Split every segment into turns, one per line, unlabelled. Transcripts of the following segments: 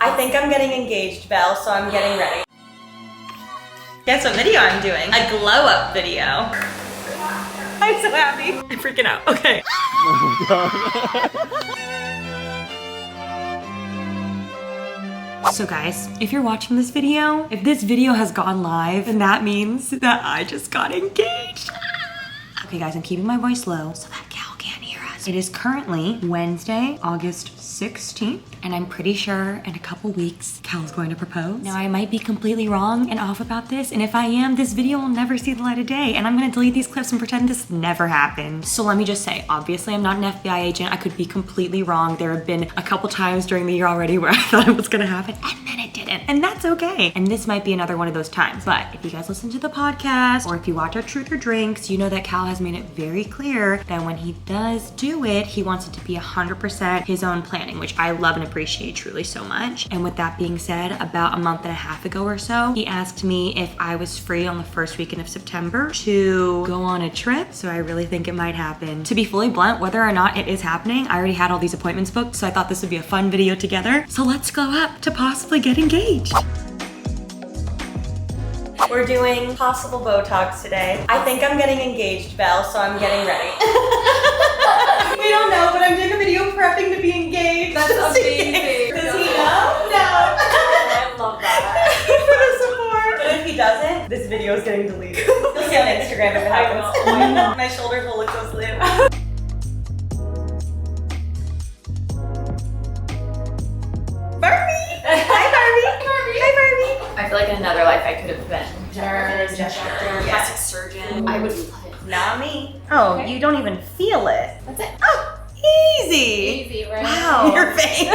I think I'm getting engaged, Belle, so I'm getting ready. Guess what video I'm doing? A glow up video. I'm so happy. I'm freaking out. Okay.
Oh God.
So guys, if you're watching this video, if this video has gone live, then that means that I just got engaged. Okay guys, I'm keeping my voice low so that Cal can't hear us. It is currently Wednesday, August 16th, and I'm pretty sure in a couple weeks, Cal's going to propose. Now I might be completely wrong and off about this, and if I am, this video will never see the light of day, and I'm gonna delete these clips and pretend this never happened. So let me just say, obviously I'm not an FBI agent. I could be completely wrong. There have been a couple times during the year already where I thought it was gonna happen, and then it didn't, and that's okay. And this might be another one of those times. But if you guys listen to the podcast, or if you watch our Truth or Drinks, you know that Cal has made it very clear that when he does do it, he wants it to be 100% his own planning, which I love and appreciate truly so much. And with that being said, about a month and a half ago or so, he asked me if I was free on the first weekend of September to go on a trip. So I really think it might happen. To be fully blunt, whether or not it is happening, I already had all these appointments booked, so I thought this would be a fun video together. So let's go up to possibly get engaged. We're doing possible Botox today. I think I'm getting engaged, Belle, so I'm getting ready. We don't know, but I'm doing a video prepping to be engaged.
That's amazing.
Does he know? No.
I love that.
For the support. But if he doesn't, this video is getting deleted. You'll see on Instagram if it happens.
I know.
My shoulders will look so slim. Barbie! Hi, Barbie! Hi, Barbie!
I feel like in another life I could have been nurse,
Yes.
plastic surgeon. I would love it.
Not me. Oh,
Okay.
you don't even feel it.
That's it.
Oh, easy.
Easy, right?
Wow. Your face.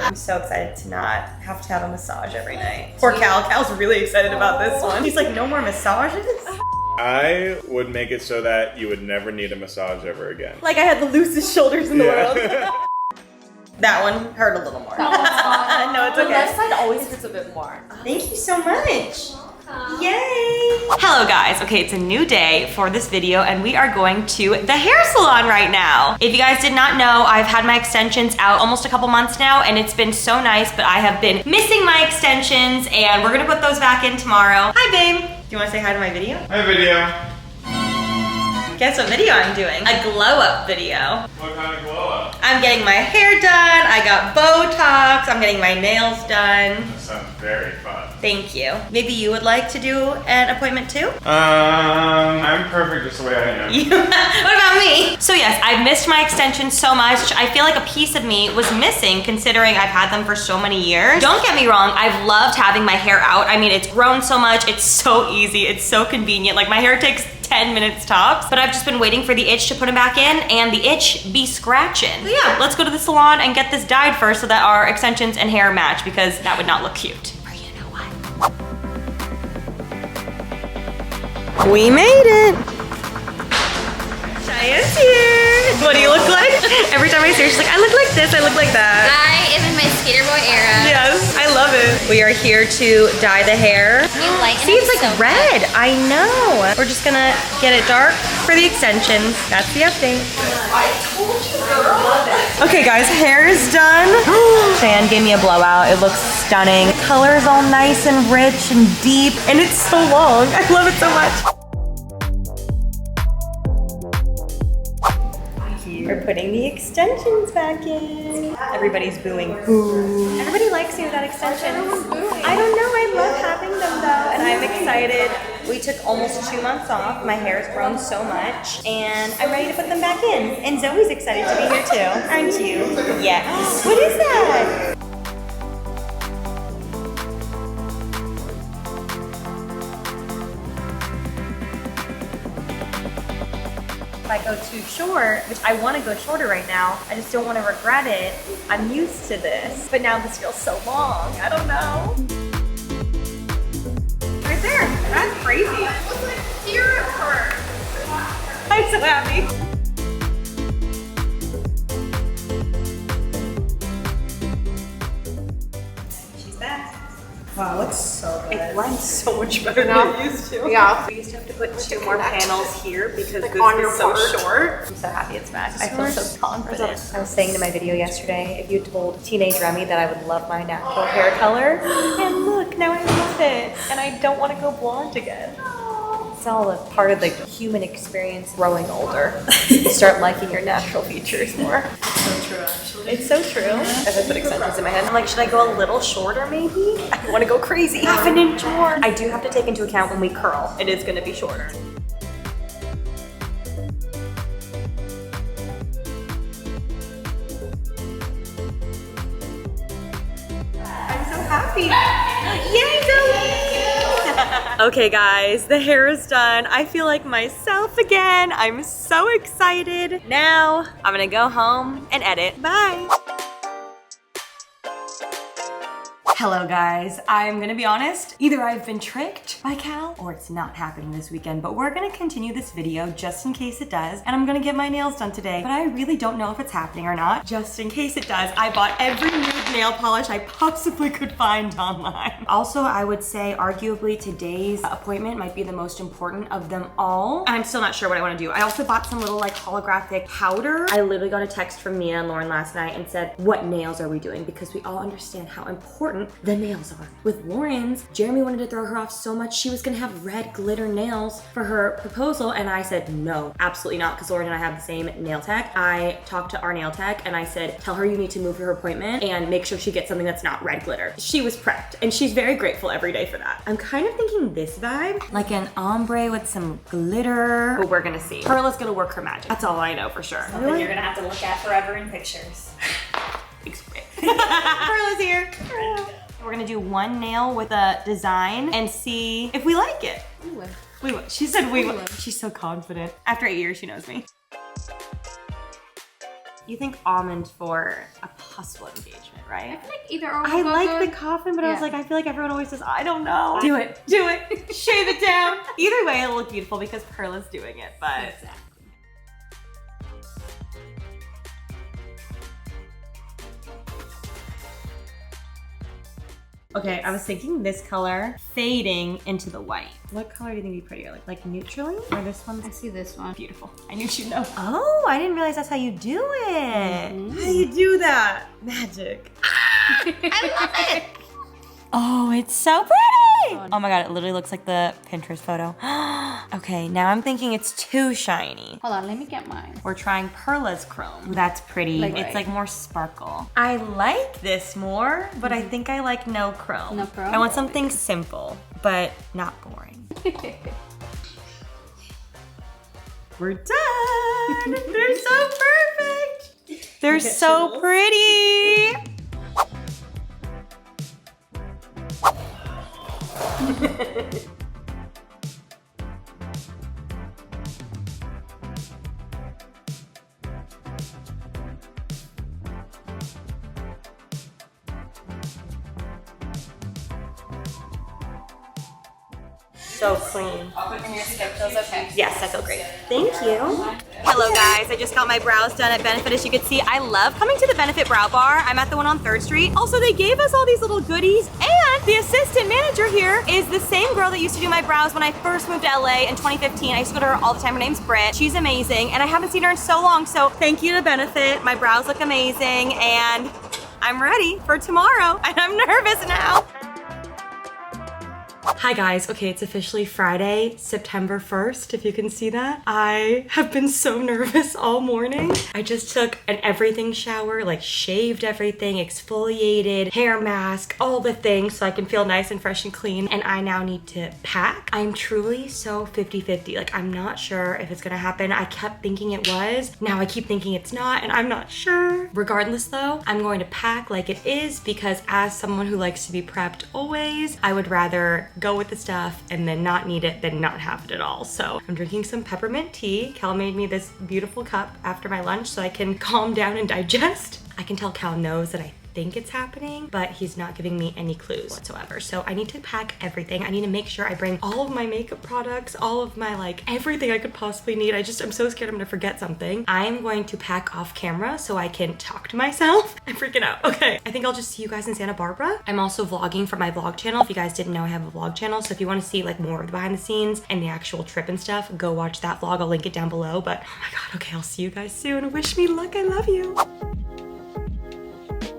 I'm so excited to not have to have a massage every night. Poor Cal. Cal's really excited about this one. He's like, no more massages?
I would make it so that you would never need a massage ever again.
Like I had the loosest shoulders in the
Yeah.
world. That one hurt a little more.
That one's fine.
No, it's
The
okay.
left side always hurts a bit more.
Thank you so much. Yay! Hello guys, okay, it's a new day for this video and we are going to the hair salon right now. If you guys did not know, I've had my extensions out almost a couple months now and it's been so nice, but I have been missing my extensions and we're gonna put those back in tomorrow. Hi babe! Do you wanna say hi to my video?
Hi video.
Guess what video I'm doing? A glow up video.
What kind of glow up?
I'm getting my hair done, I got Botox, I'm getting my nails done.
That sounds very fun.
Thank you. Maybe you would like to do an appointment too?
I'm perfect just the way I am.
What about me? So yes, I've missed my extensions so much. I feel like a piece of me was missing considering I've had them for so many years. Don't get me wrong, I've loved having my hair out. I mean, it's grown so much, it's so easy, it's so convenient. Like my hair takes 10 minutes tops, but I've just been waiting for the itch to put them back in and the itch be scratching. So yeah, let's go to the salon and get this dyed first so that our extensions and hair match because that would not look cute. Or you know what? We made it. Cheyenne's here. What do you look like? Every time I see her, she's like, I look like this, I look like that.
I am in my skater boy era.
Yes, I love it. We are here to dye the hair.
You lighten
See,
up
it's like
so
red. I know. We're just gonna get it dark for the extensions. That's the update.
I told you, girl.
Okay, guys, hair is done. Cheyenne gave me a blowout. It looks stunning. The color is all nice and rich and deep, and it's so long. I love it so much. We're putting the extensions back in. Everybody's booing. Boo. Everybody likes me without extensions. I don't know. I love having them though, and I'm excited. We took almost 2 months off. My hair's grown so much, and I'm ready to put them back in. And Zoe's excited to be here too. Aren't you? Yes. What is that? If I go too short, which I want to go shorter right now, I just don't want to regret it. I'm used to this, but now this feels so long. I don't know. Right there. That's crazy.
It looks like tear at her.
I'm so happy. She's back. Wow, that's so good. It
blends
so much better
than
it used to.
Yeah.
We used to have to put 2 more panels here because
Like
this
on
is
your
so
part.
short. I'm so happy it's back. I feel so confident.
I was saying in my video yesterday, if you told teenage Remy that I would love my natural hair color, and look, now I love it, and I don't want to go blonde again. It's all a part of the human experience growing older. You start liking your natural features more.
So true, actually.
It's so true. As I put extensions in my head, I'm like, should I go a little shorter maybe? I want to go crazy. Half an inch more. I do have to take into account when we curl, it is going to be shorter.
I'm so happy. Yay, Zoe! Okay guys, the hair is done. I feel like myself again. I'm so excited. Now, I'm gonna go home and edit. Bye. Hello guys, I'm gonna be honest, either I've been tricked by Cal or it's not happening this weekend, but we're gonna continue this video just in case it does, and I'm gonna get my nails done today, but I really don't know if it's happening or not. Just in case it does, I bought every nude nail polish I possibly could find online. Also, I would say arguably today's appointment might be the most important of them all, and I'm still not sure what I wanna do. I also bought some little like holographic powder. I literally got a text from Mia and Lauren last night and said, what nails are we doing? Because we all understand how important the nails are. With Lauren's, Jeremy wanted to throw her off so much she was gonna have red glitter nails for her proposal, and I said no, absolutely not, because Lauren and I have the same nail tech. I talked to our nail tech and I said, tell her you need to move her appointment and make sure she gets something that's not red glitter. She was prepped and she's very grateful every day for that. I'm kind of thinking this vibe, like an ombre with some glitter, but we're gonna see. Perla's gonna work her magic. That's all I know for sure.
Something you're gonna have to look at forever in pictures.
Perla's here. We're gonna do one nail with a design and see if we like it. We will. She said we will. She's so confident. After 8 years, she knows me. You think almond for a possible engagement, right?
I feel like either or.
I like the coffin, but I was like, I feel like everyone always says, I don't know. Do it, shave it down. Either way, it'll look beautiful because Perla's doing it, but.
Exactly.
Okay, I was thinking this color fading into the white. What color do you think would be prettier? Like neutrally? Or this one?
I see this one.
Beautiful. I knew she'd know. Oh, I didn't realize that's how you do it. How do you do that? Magic. I love it. Oh, it's so pretty. Oh my God, it literally looks like the Pinterest photo. Okay, now I'm thinking it's too shiny.
Hold on, let me get mine.
We're trying Perla's chrome. That's pretty.
Like
it's
right.
like more sparkle. I like this more, but I think I like no chrome.
No chrome?
I want something simple, but not boring. We're done. They're so perfect. They're so pretty. So clean.
And your skin feels okay.
Yes, I feel great. Thank you. Hello guys, I just got my brows done at Benefit. As you can see, I love coming to the Benefit Brow Bar. I'm at the one on 3rd Street. Also, they gave us all these little goodies, and the assistant manager here is the same girl that used to do my brows when I first moved to LA in 2015. I used to go to her all the time. Her name's Britt. She's amazing, and I haven't seen her in so long, so thank you to Benefit. My brows look amazing, and I'm ready for tomorrow, and I'm nervous now. Hi guys, okay, it's officially Friday, September 1st, if you can see that. I have been so nervous all morning. I just took an everything shower, like shaved everything, exfoliated, hair mask, all the things so I can feel nice and fresh and clean. And I now need to pack. I'm truly so 50-50. Like, I'm not sure if it's gonna happen. I kept thinking it was. Now I keep thinking it's not, and I'm not sure. Regardless though, I'm going to pack like it is because as someone who likes to be prepped always, I would rather go with the stuff and then not need it than not have it at all. So I'm drinking some peppermint tea. Cal made me this beautiful cup after my lunch so I can calm down and digest. I can tell Cal knows that I think it's happening, but he's not giving me any clues whatsoever. So I need to pack everything. I need to make sure I bring all of my makeup products, all of my like everything I could possibly need. I'm so scared I'm gonna forget something. I'm going to pack off camera so I can talk to myself. I'm freaking out. Okay, I think I'll just see you guys in Santa Barbara. I'm also vlogging for my vlog channel. If you guys didn't know, I have a vlog channel. So if you want to see like more of the behind the scenes and the actual trip and stuff, go watch that vlog. I'll link it down below. But oh my God, okay, I'll see you guys soon. Wish me luck, I love you.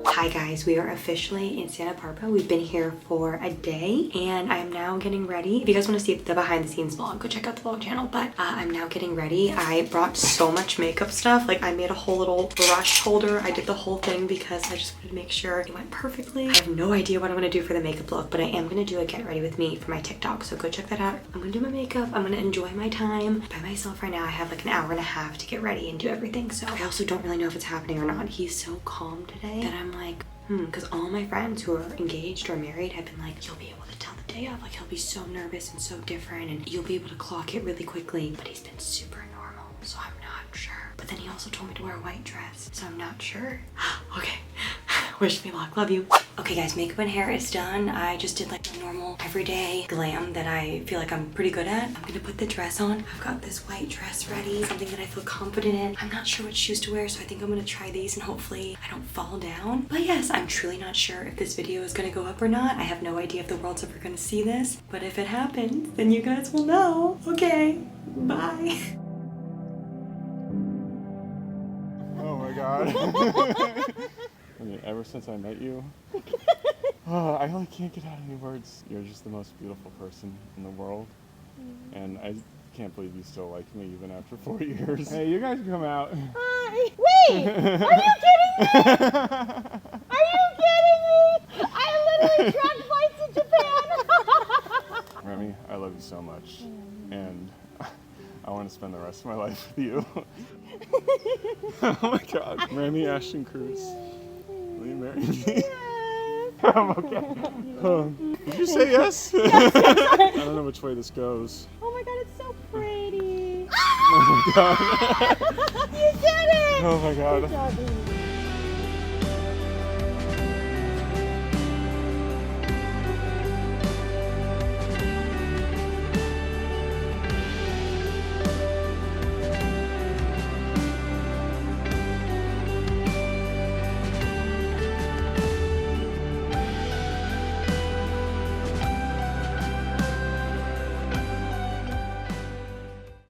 Hi guys, we are officially in Santa Barbara. We've been here for a day and I'm now getting ready. If you guys want to see the behind the scenes vlog, go check out the vlog channel, but I'm now getting ready. I brought so much makeup stuff. Like I made a whole little brush holder. I did the whole thing because I just wanted to make sure it went perfectly. I have no idea what I'm going to do for the makeup look, but I am going to do a get ready with me for my TikTok. So go check that out. I'm going to do my makeup. I'm going to enjoy my time by myself right now. I have like an hour and a half to get ready and do everything. So I also don't really know if it's happening or not. He's so calm today that I'm like, because all my friends who are engaged or married have been like, you'll be able to tell the day of, like he'll be so nervous and so different and you'll be able to clock it really quickly, but he's been super normal, so I'm not sure. But then he also told me to wear a white dress, so I'm not sure. Okay, wish me luck, love you. Okay guys, makeup and hair is done. I just did like a normal everyday glam that I feel like I'm pretty good at. I'm gonna put the dress on. I've got this white dress ready, something that I feel confident in. I'm not sure what shoes to wear, so I think I'm gonna try these and hopefully I don't fall down. But yes, I'm truly not sure if this video is gonna go up or not. I have no idea if the world's ever gonna see this, but if it happens, then you guys will know. Okay, bye.
Oh my God. I mean, ever since I met you, I really can't get out any words. You're just the most beautiful person in the world. And I can't believe you still like me even after 4 years. Hey, you guys come out.
Wait! Are you kidding me? Are you kidding me? I literally tracked flights to Japan.
Remy, I love you so much. And I want to spend the rest of my life with you. Oh my God. Remy Ashton Cruz. Will you marry me? I'm okay. Did you say yes? I don't know which way this goes.
Oh my God, it's so pretty.
Oh my God.
You did it!
Oh my God.
Good job, baby.